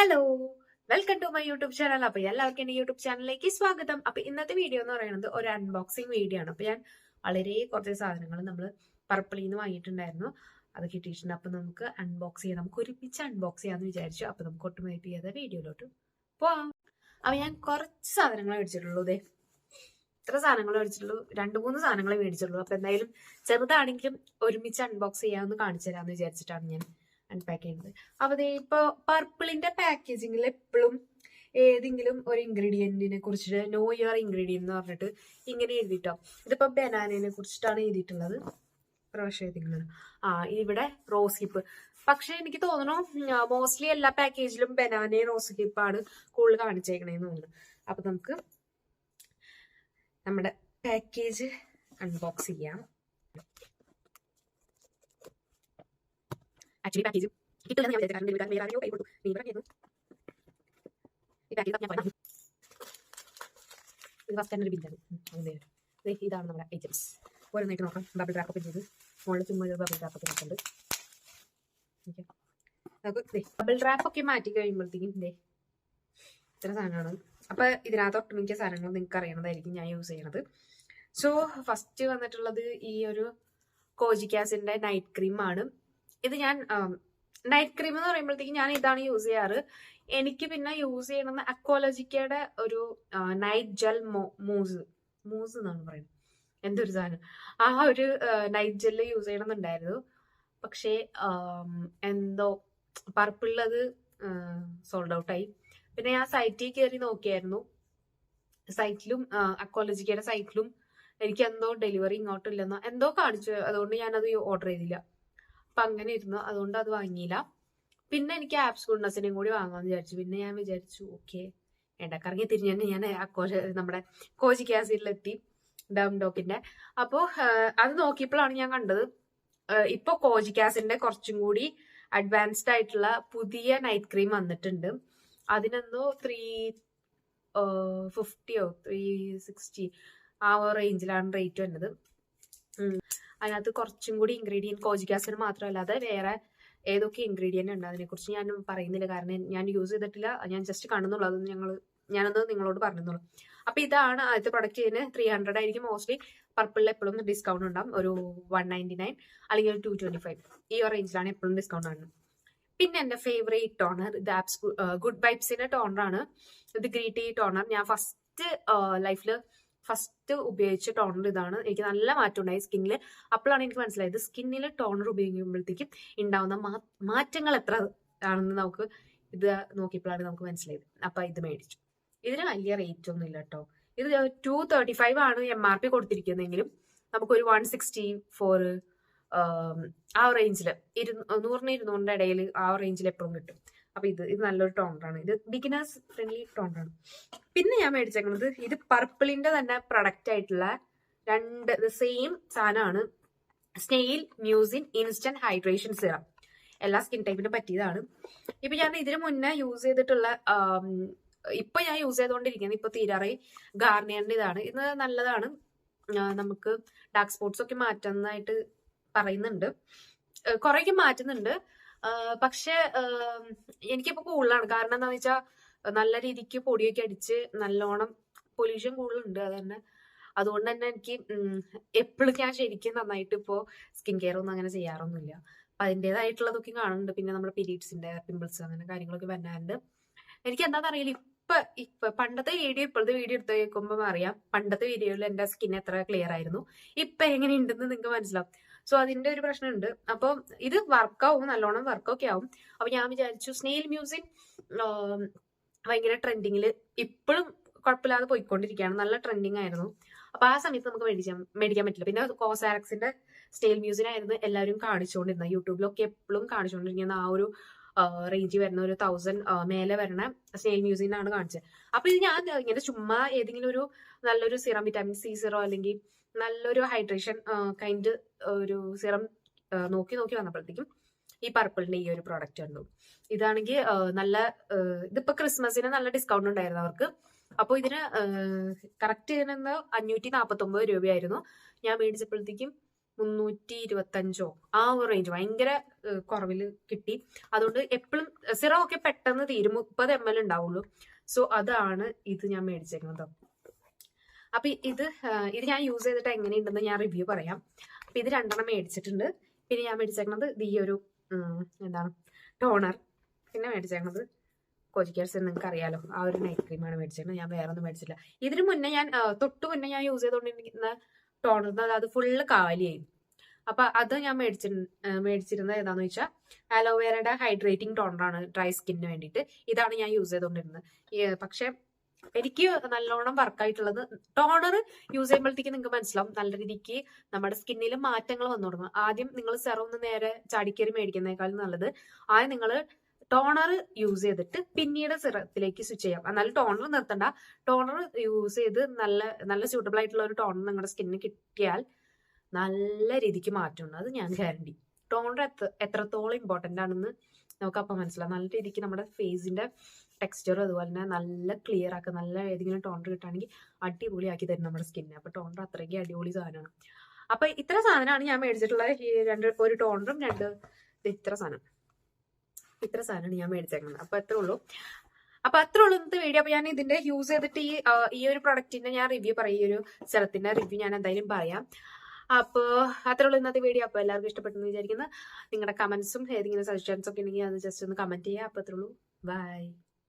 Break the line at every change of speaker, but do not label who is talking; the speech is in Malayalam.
Hello, welcome to my YouTube channel. അപ്പൊ എല്ലാവർക്കും എന്റെ യൂട്യൂബ് ചാനലിലേക്ക് സ്വാഗതം. അപ്പൊ ഇന്നത്തെ വീഡിയോ എന്ന് പറയുന്നത് ഒരു അൺബോക്സിംഗ് വീഡിയോ ആണ്. അപ്പൊ ഞാൻ വളരെ കുറച്ച് സാധനങ്ങൾ നമ്മൾ പർപ്പിളിൽ നിന്ന് വാങ്ങിയിട്ടുണ്ടായിരുന്നു, അത് കിട്ടിയിട്ടുണ്ട്. അപ്പൊ നമുക്ക് അൺബോക്സ് ചെയ്യാം, നമുക്ക് ഒരുമിച്ച് അൺബോക്സ് ചെയ്യാന്ന് വിചാരിച്ചു. അപ്പൊ നമുക്ക് ഒട്ടുമേറ്റ് ചെയ്യാതെ വീഡിയോയിലോട്ട് പോവാം. അപ്പൊ ഞാൻ കുറച്ച് സാധനങ്ങൾ മേടിച്ചിട്ടുള്ളൂ. ഇതേ ഇത്ര സാധനങ്ങൾ മേടിച്ചിട്ടുള്ളൂ, 2-3 സാധനങ്ങൾ മേടിച്ചിട്ടുള്ളൂ. അപ്പൊ എന്തായാലും ചെറുതാണെങ്കിലും ഒരുമിച്ച് അൺബോക്സ് ചെയ്യാമെന്ന് കാണിച്ചു തരാമെന്ന് വിചാരിച്ചിട്ടാണ് ഞാൻ അൺപാക്ക് ചെയ്യുന്നത്. അപ്പൊ ഇപ്പൊ പർപ്പിളിന്റെ പാക്കേജിങ്ങിൽ എപ്പോഴും ഏതെങ്കിലും ഒരു ഇൻഗ്രീഡിയന്റിനെ കുറിച്ചിട്ട് നോ യുവർ ഇൻഗ്രീഡിയന്റ് എന്ന് പറഞ്ഞിട്ട് ഇങ്ങനെ എഴുതിട്ടോ. ഇതിപ്പോ ബനാനയെ കുറിച്ചിട്ടാണ് എഴുതിയിട്ടുള്ളത്. പ്രാവശ്യം എഴുതിക്കുന്നത് ഇവിടെ റോസ് ഹിപ്പ്. പക്ഷെ എനിക്ക് തോന്നുന്നു മോസ്റ്റ്ലി എല്ലാ പാക്കേജിലും ബനാനയും റോസ് ഹിപ്പാണ് കൂടുതൽ കാണിച്ചേക്കണേന്ന് തോന്നുന്നു. അപ്പൊ നമുക്ക് നമ്മുടെ പാക്കേജ് അൺബോക്സ് ചെയ്യാം. ആക്ച്വലി പാക്കേജ് കിട്ടില്ല ഞാൻ വിചാരിച്ചു, കാരണം വേറെ ആരെയോ കൈ കൊടുത്തു. നീ പറഞ്ഞിരുന്നു ഈ പാക്കേജ് ഞാൻ പറഞ്ഞു. ഇത് ഫസ്റ്റ് തന്നെ ഒരു ബില്ലാണ്. ഇതാണ് നമ്മുടെ ഐറ്റംസ്. ഓരോന്നായിട്ട് നോക്കാം. ബബിൾ റാപ്പ് ഒക്കെ ചെയ്ത് മുകളിൽ ചുമ്മാ ബബിൾ റാപ്പ് ഒക്കെ വെച്ചിട്ടുണ്ട്. നമുക്ക് ബബിൾ റാപ്പ് ഒക്കെ മാറ്റി കഴിയുമ്പോഴത്തേക്കും ഇത്ര സാധനമാണ്. അപ്പൊ ഇതിനകത്ത് ഒട്ടുമിക്ക സാധനങ്ങൾ നിങ്ങൾക്ക് അറിയണതായിരിക്കും ഞാൻ യൂസ് ചെയ്യണത്. സോ ഫസ്റ്റ് വന്നിട്ടുള്ളത് ഈ ഒരു കോജിക്കാസിന്റെ നൈറ്റ് ക്രീം ആണ്. ഇത് ഞാൻ നൈറ്റ് ക്രീം എന്ന് പറയുമ്പോഴത്തേക്കും ഞാൻ ഇതാണ് യൂസ് ചെയ്യാറ്. എനിക്ക് പിന്നെ യൂസ് ചെയ്യണമെന്ന് അക്വാലോജിക്കയുടെ ഒരു നൈറ്റ് ജെൽ മൂസ് എന്നാണ് പറയുന്നത്, എന്തൊരു സാധനം. ആ ഒരു നൈറ്റ് ജെല്ല് യൂസ് ചെയ്യണമെന്നുണ്ടായിരുന്നു. പക്ഷേ എന്തോ പർപ്പിളത് സോൾഡ് ഔട്ടായി. പിന്നെ ഞാൻ സൈറ്റിൽ കയറി നോക്കിയായിരുന്നു. സൈറ്റിലും അക്വാലോജിക്കയുടെ സൈറ്റിലും എനിക്ക് എന്തോ ഡെലിവറി ഇങ്ങോട്ടില്ലെന്നോ എന്തോ കാണിച്ചു. അതുകൊണ്ട് ഞാനത് ഓർഡർ ചെയ്തില്ല. അപ്പൊ അങ്ങനെ ഇരുന്നു, അതുകൊണ്ട് അത് വാങ്ങിയില്ല. പിന്നെ എനിക്ക് ആപ്സ് ഗുഡ്നസിനെയും കൂടി വാങ്ങാന്ന് വിചാരിച്ചു. പിന്നെ ഞാൻ വിചാരിച്ചു ഓക്കെ കറങ്ങി തിരിഞ്ഞു ഞാൻ നമ്മുടെ കോജിക് ആസിഡിലെത്തി, ഡം ഡോക്കിന്റെ. അപ്പോ അത് നോക്കിയപ്പോഴാണ് ഞാൻ കണ്ടത് ഇപ്പൊ കോജിക് ആസിഡിന്റെ കുറച്ചും കൂടി അഡ്വാൻസ്ഡ് ആയിട്ടുള്ള പുതിയ നൈറ്റ് ക്രീം വന്നിട്ടുണ്ട്. അതിനെന്തോ 350 360 ആ റേഞ്ചിലാണ് റേറ്റ് വരുന്നത്. അതിനകത്ത് കുറച്ചും കൂടി ഇൻഗ്രീഡിയൻറ്റ് കോജിക് ആസിഡ് മാത്രമല്ലാതെ വേറെ ഏതൊക്കെ ഇൻഗ്രീഡിയന്റ് ഉണ്ട് അതിനെ കുറിച്ച് ഞാൻ പറയുന്നില്ല, കാരണം ഞാൻ യൂസ് ചെയ്തിട്ടില്ല. ഞാൻ ജസ്റ്റ് കാണുന്നുള്ളൂ. അത് ഞാനത് നിങ്ങളോട് പറഞ്ഞുള്ളൂ. അപ്പൊ ഇതാണ് ആദ്യത്തെ പ്രൊഡക്റ്റ്. ഇതിന് 300 ആയിരിക്കും മോസ്റ്റ്ലി. പർപ്പിളിൽ എപ്പോഴും ഡിസ്കൗണ്ട് ഉണ്ടാവും, ഒരു 199 അല്ലെങ്കിൽ 225 ഈ റേഞ്ചിലാണ് എപ്പോഴും ഡിസ്കൗണ്ട് ആണ്. പിന്നെ എന്റെ ഫേവറേറ്റ് ടോണർ ഇത് ആപ്സ് ഗുഡ് വൈബ്സിന്റെ ടോണറാണ്. ഇത് ഗ്രീൻ ടീ ടോണർ. ഞാൻ ലൈഫില് ഫസ്റ്റ് ഉപയോഗിച്ച ടോണർ ഇതാണ്. എനിക്ക് നല്ല മാറ്റം ഉണ്ടായി സ്കിന്നിൽ. അപ്പോഴാണ് എനിക്ക് മനസ്സിലായത് സ്കിന്നിൽ ടോണർ ഉപയോഗിക്കുമ്പോഴത്തേക്കും ഉണ്ടാവുന്ന മാറ്റങ്ങൾ എത്ര ആണെന്ന് നമുക്ക് ഇത് നോക്കിയപ്പോഴാണ് നമുക്ക് മനസ്സിലായത്. അപ്പൊ ഇത് മേടിച്ചു. ഇതിന് വലിയ റേറ്റ് ഒന്നും ഇല്ല കേട്ടോ. ഇത് 235 ആണ് MRP കൊടുത്തിരിക്കുന്നതെങ്കിലും നമുക്കൊരു 164 ആ റേഞ്ചില് 100-200 ഇടയിൽ ആ റേഞ്ചിൽ എപ്പോഴും കിട്ടും. അപ്പൊ ഇത് നല്ലൊരു ടോണറാണ്. ഇത് ബിഗിനേഴ്സ് ഫ്രണ്ട്ലി ടോണറാണ്. പിന്നെ ഞാൻ മേടിച്ചേക്കുന്നത് ഇത് പർപ്പിളിന്റെ തന്നെ പ്രൊഡക്റ്റ് ആയിട്ടുള്ള സെയിം സാധനമാണ്. Snail mucin instant hydration serum. എല്ലാ സ്കിൻ ടൈപ്പിനും പറ്റിയതാണ്. ഇപ്പൊ ഞാൻ ഇതിനു മുന്നേ യൂസ് ചെയ്തിട്ടുള്ള ഇപ്പൊ ഞാൻ യൂസ് ചെയ്തുകൊണ്ടിരിക്കുന്നത് ഇപ്പൊ തീരാറായി ഗാർണിയറിന്റെ ഇതാണ്. ഇത് നല്ലതാണ്, നമുക്ക് ഡാർക്ക് സ്പോട്ട്സ് ഒക്കെ മാറ്റുന്നതായിട്ട് പറയുന്നുണ്ട്. കുറേയൊക്കെ മാറ്റുന്നുണ്ട്. പക്ഷെ എനിക്കിപ്പോ കൂടുതലാണ്. കാരണം എന്താണെന്ന് വെച്ചാൽ നല്ല രീതിക്ക് പൊടിയൊക്കെ അടിച്ച് നല്ലോണം പൊല്യൂഷൻ കൂടുതലുണ്ട്. അതുകൊണ്ട് തന്നെ എനിക്ക് എപ്പോഴും ഞാൻ ശരിക്കും നന്നായിട്ട് ഇപ്പോ സ്കിൻ കെയർ ഒന്നും അങ്ങനെ ചെയ്യാറൊന്നുമില്ല. അപ്പൊ അതിൻ്റെതായിട്ടുള്ളതൊക്കെ കാണുന്നുണ്ട്. പിന്നെ നമ്മുടെ പീരീഡ്സിന്റെ പിമ്പിൾസ് അങ്ങനെ കാര്യങ്ങളൊക്കെ വരാറുണ്ട്. എനിക്ക് എന്താണെന്നറിയില്ല. ഇപ്പൊ പണ്ടത്തെ വീഡിയോ ഇപ്പോഴത്തെ വീഡിയോ എടുത്ത് കേൾക്കുമ്പോൾ അറിയാം പണ്ടത്തെ വീഡിയോയിൽ എന്റെ സ്കിൻ എത്ര ക്ലിയർ ആയിരുന്നു, ഇപ്പൊ എങ്ങനെയുണ്ടെന്ന് നിങ്ങൾക്ക് മനസ്സിലാവും. സോ അതിന്റെ ഒരു പ്രശ്നമുണ്ട്. അപ്പൊ ഇത് വർക്കാവും, നല്ലോണം വർക്കൊക്കെ ആവും. അപ്പൊ ഞാൻ വിചാരിച്ചു സ്നെയിൽ മ്യൂസിൻ ഭയങ്കര ട്രെൻഡിങ്ങിൽ ഇപ്പോഴും കുഴപ്പമില്ലാതെ പോയിക്കൊണ്ടിരിക്കുകയാണ്. നല്ല ട്രെൻഡിങ് ആയിരുന്നു. അപ്പൊ ആ സമയത്ത് നമുക്ക് മേടിക്കാൻ പറ്റില്ല. പിന്നെ കോസാരക്സിന്റെ സ്നെയിൽ മ്യൂസിൻ ആയിരുന്നു എല്ലാവരും കാണിച്ചുകൊണ്ടിരുന്നത്. യൂട്യൂബിലൊക്കെ എപ്പോഴും കാണിച്ചുകൊണ്ടിരിക്കുന്ന ആ ഒരു റേഞ്ചിൽ വരുന്ന ഒരു 1000 മേലെ വരണ സ്നെയിൽ മ്യൂസിനാണ് കാണിച്ചത്. അപ്പൊ ഇത് ഞാൻ ഇങ്ങനെ ചുമ്മാ ഏതെങ്കിലും ഒരു നല്ലൊരു സിറം, വിറ്റാമിൻ C സിറം അല്ലെങ്കിൽ നല്ലൊരു ഹൈഡ്രേഷൻ കൈൻഡ് ഒരു സിറം നോക്കി വന്നപ്പോഴത്തേക്കും ഈ പർപ്പിളിന്റെ ഈ ഒരു പ്രോഡക്റ്റ് ഉണ്ടു. ഇതാണെങ്കിൽ നല്ല ഇതിപ്പോ ക്രിസ്മസിന് നല്ല ഡിസ്കൗണ്ട് ഉണ്ടായിരുന്നു അവർക്ക്. അപ്പൊ ഇതിന് കറക്റ്റ് ഇതിന് 549 രൂപയായിരുന്നു. ഞാൻ മേടിച്ചപ്പോഴത്തേക്കും 325 ആ ഒരു റേഞ്ച് ഭയങ്കര കുറവിൽ കിട്ടി. അതുകൊണ്ട് എപ്പോഴും സിറം ഒക്കെ പെട്ടെന്ന് തീരും, 30 ml ഉണ്ടാവുള്ളൂ. സോ അതാണ് ഇത് ഞാൻ മേടിച്ചേക്കുന്നത്. അപ്പൊ ഇത് ഞാൻ യൂസ് ചെയ്തിട്ട് എങ്ങനെയുണ്ടെന്ന് ഞാൻ റിവ്യൂ പറയാം. അപ്പൊ ഇത് 2 മേടിച്ചിട്ടുണ്ട്. പിന്നെ ഞാൻ മേടിച്ചേക്കുന്നത് ഈ ഒരു എന്താണ് ടോണർ. പിന്നെ മേടിച്ചേക്കുന്നത് കോജിക്കേഴ്സ് നിങ്ങൾക്ക് അറിയാലോ, ആ ഒരു നൈറ്റ് ക്രീമാണ് മേടിച്ചേക്കുന്നത്. ഞാൻ വേറെ ഒന്നും മേടിച്ചില്ല. ഇതിനു മുന്നേ ഞാൻ തൊട്ട് മുന്നേ ഞാൻ യൂസ് ചെയ്തുകൊണ്ടിരിക്കുന്ന ടോണർ അത് ഫുള്ള് കാലിയായി. അപ്പൊ അത് ഞാൻ മേടിച്ചിരുന്നത് ഏതാന്ന് വെച്ചാൽ അലോവേരയുടെ ഹൈഡ്രേറ്റിംഗ് ടോണറാണ് ഡ്രൈ സ്കിന്നിന് വേണ്ടിയിട്ട്. ഇതാണ് ഞാൻ യൂസ് ചെയ്തുകൊണ്ടിരുന്നത്. പക്ഷെ എനിക്ക് നല്ലോണം വർക്കായിട്ടുള്ളത് ടോണർ യൂസ് ചെയ്യുമ്പോഴത്തേക്ക് നിങ്ങൾക്ക് മനസ്സിലാവും നല്ല രീതിക്ക് നമ്മുടെ സ്കിന്നിൽ മാറ്റങ്ങൾ വന്നു തുടങ്ങും. ആദ്യം നിങ്ങൾ സെറം ഒന്ന് നേരെ ചാടിക്കേറി മേടിക്കുന്നതിനേക്കാളും നല്ലത് ആദ്യം നിങ്ങൾ ടോണർ യൂസ് ചെയ്തിട്ട് പിന്നീട് സിറത്തിലേക്ക് സ്വിച്ച് ചെയ്യാം. എന്നാലും ടോണർ നിർത്തണ്ട. ടോണർ യൂസ് ചെയ്ത് നല്ല സ്യൂട്ടബിൾ ആയിട്ടുള്ള ഒരു ടോണർ നിങ്ങളുടെ സ്കിന്നിന് കിട്ടിയാൽ നല്ല രീതിക്ക് മാറ്റമുണ്ട്, അത് ഞാൻ ഗ്യാരണ്ടി. ടോണർ എത്രത്തോളം ഇമ്പോർട്ടൻ്റ് ആണെന്ന് നമുക്ക് അപ്പം മനസ്സിലാവും. നല്ല രീതിക്ക് നമ്മുടെ ഫേസിന്റെ ടെക്സ്ചറും അതുപോലെ തന്നെ നല്ല ക്ലിയർ ആക്കുക. നല്ല ഏതെങ്കിലും ടോണർ കിട്ടുകയാണെങ്കിൽ അടിപൊളിയാക്കി തരും നമ്മുടെ സ്കിന്നിനെ. അപ്പൊ ടോണർ അത്രയ്ക്ക് അടിപൊളി സാധനമാണ്. അപ്പൊ ഇത്ര സാധനമാണ് ഞാൻ മേടിച്ചിട്ടുള്ള ഒരു ടോണറും ഇത്ര സാധനമാണ് ഞാൻ മേടിച്ചേക്കുന്നത്. അപ്പൊ അത്രേ ഉള്ളൂ ഇന്നത്തെ വീഡിയോ. അപ്പൊ ഞാൻ ഇതിന്റെ യൂസ് ചെയ്തിട്ട് ഈ ഒരു പ്രൊഡക്റ്റിന്റെ ഞാൻ റിവ്യൂ പറയും. ഈ ഒരു സ്ഥലത്തിന്റെ റിവ്യൂ ഞാൻ എന്തായാലും പറയാം. അപ്പോൾ അത്രേ ഉള്ളൂ ഇന്നത്തെ വീഡിയോ. അപ്പോൾ എല്ലാവർക്കും ഇഷ്ടപ്പെട്ടെന്ന് വിചാരിക്കുന്നു. നിങ്ങളുടെ കമന്റ്സും ഏതെങ്കിലും സജഷൻസ് ഒക്കെ ഉണ്ടെങ്കിൽ അത് ജസ്റ്റ് ഒന്ന് കമന്റ് ചെയ്യുക. അപ്പോൾ അത്രേ ഉള്ളൂ. ബൈ.